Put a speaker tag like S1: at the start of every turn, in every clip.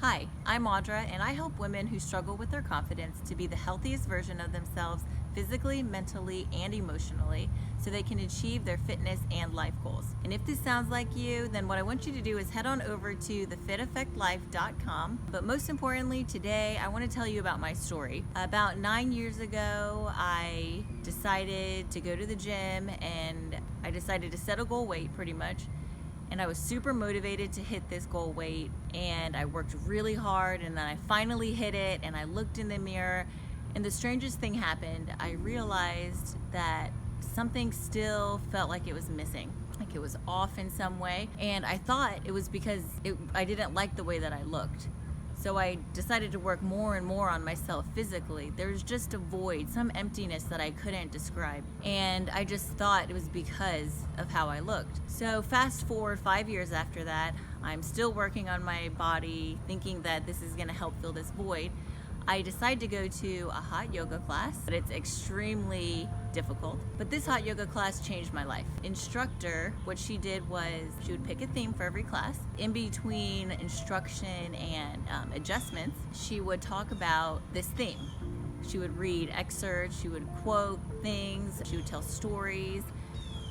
S1: Hi, I'm Audra, and I help women who struggle with their confidence to be the healthiest version of themselves physically, mentally, and emotionally so they can achieve their fitness and life goals. And if this sounds like you, then what I want you to do is head on over to thefiteffectlife.com. But most importantly, today I want to tell you about my story. About 9 years ago, I decided to go to the gym and I decided to set a goal weight pretty much. And I was super motivated to hit this goal weight, and I worked really hard, and then I finally hit it, and I looked in the mirror, and the strangest thing happened. I realized that something still felt like it was missing, like it was off in some way, and I thought it was because I didn't like the way that I looked. So I decided to work more and more on myself physically. There was just a void, some emptiness that I couldn't describe. And I just thought it was because of how I looked. So fast forward 5 years after that, I'm still working on my body, thinking that this is gonna help fill this void. I decided to go to a hot yoga class, but it's extremely difficult. But this hot yoga class changed my life. Instructor, what she did was she would pick a theme for every class. In between instruction and adjustments, she would talk about this theme. She would read excerpts, she would quote things, she would tell stories.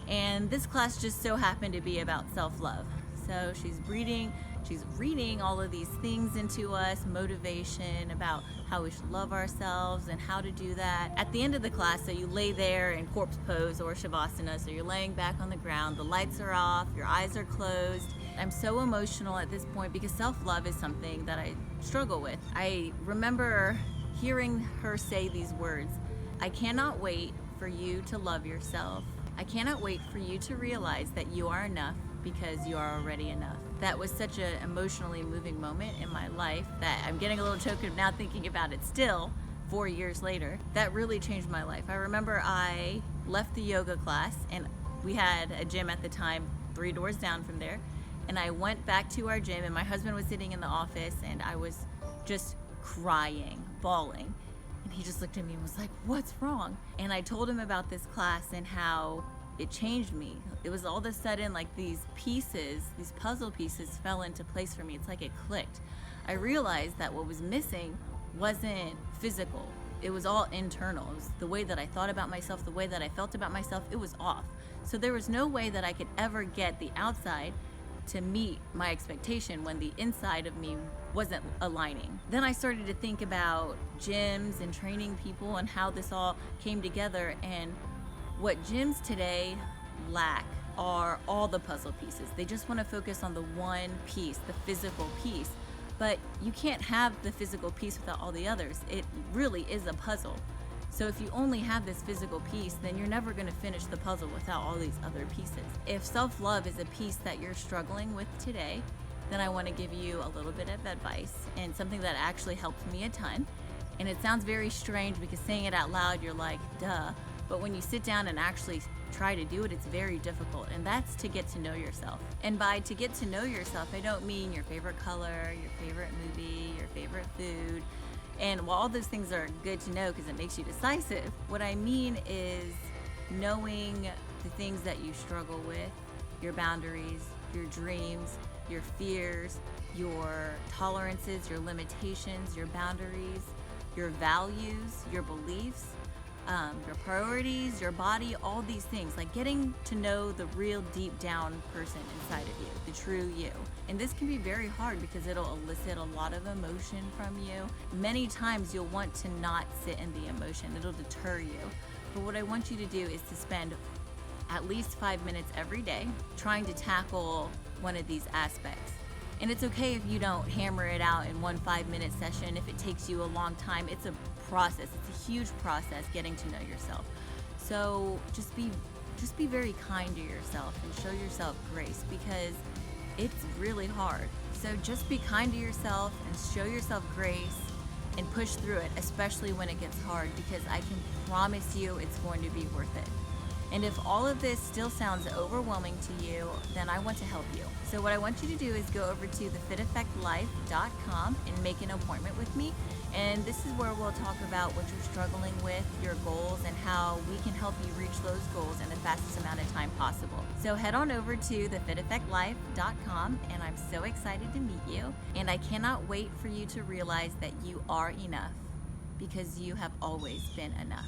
S1: And this class just so happened to be about self-love. So she's reading all of these things into us, motivation about how we should love ourselves and how to do that. At the end of the class, so you lay there in corpse pose or shavasana, so you're laying back on the ground, the lights are off, your eyes are closed. I'm so emotional at this point because self-love is something that I struggle with. I remember hearing her say these words, "I cannot wait for you to love yourself. I cannot wait for you to realize that you are enough because you are already enough." That was such an emotionally moving moment in my life that I'm getting a little choked up now thinking about it still 4 years later. That really changed my life. I remember I left the yoga class, and we had a gym at the time 3 doors down from there, and I went back to our gym, and my husband was sitting in the office, and I was just crying, bawling. And he just looked at me and was like, "What's wrong?" And I told him about this class and how it changed me. It was all of a sudden like these puzzle pieces fell into place for me. It's like it clicked. I realized that what was missing wasn't physical. It was all internal. It was the way that I thought about myself, the way that I felt about myself, it was off. So there was no way that I could ever get the outside to meet my expectation when the inside of me wasn't aligning. Then I started to think about gyms and training people and how this all came together, and what gyms today lack are all the puzzle pieces. They just want to focus on the one piece, the physical piece. But you can't have the physical piece without all the others. It really is a puzzle. So if you only have this physical piece, then you're never going to finish the puzzle without all these other pieces. If self-love is a piece that you're struggling with today, then I want to give you a little bit of advice and something that actually helped me a ton. And it sounds very strange because saying it out loud, you're like, duh. But when you sit down and actually try to do it, it's very difficult. And that's to get to know yourself. And by to get to know yourself, I don't mean your favorite color, your favorite movie, your favorite food. And while all those things are good to know because it makes you decisive, what I mean is knowing the things that you struggle with, your boundaries, your dreams, your fears, your tolerances, your limitations, your boundaries, your values, your beliefs, your priorities, your body, all these things, like getting to know the real deep down person inside of you, the true you. And this can be very hard because it'll elicit a lot of emotion from you. Many times you'll want to not sit in the emotion, it'll deter you. But what I want you to do is to spend at least 5 minutes every day trying to tackle one of these aspects. And it's okay if you don't hammer it out in one 5-minute session, if it takes you a long time. It's a process. It's a huge process getting to know yourself. So just be very kind to yourself and show yourself grace because it's really hard. So just be kind to yourself and show yourself grace and push through it, especially when it gets hard, because I can promise you it's going to be worth it. And if all of this still sounds overwhelming to you, then I want to help you. So what I want you to do is go over to thefiteffectlife.com and make an appointment with me. And this is where we'll talk about what you're struggling with, your goals, and how we can help you reach those goals in the fastest amount of time possible. So head on over to thefiteffectlife.com, and I'm so excited to meet you. And I cannot wait for you to realize that you are enough, because you have always been enough.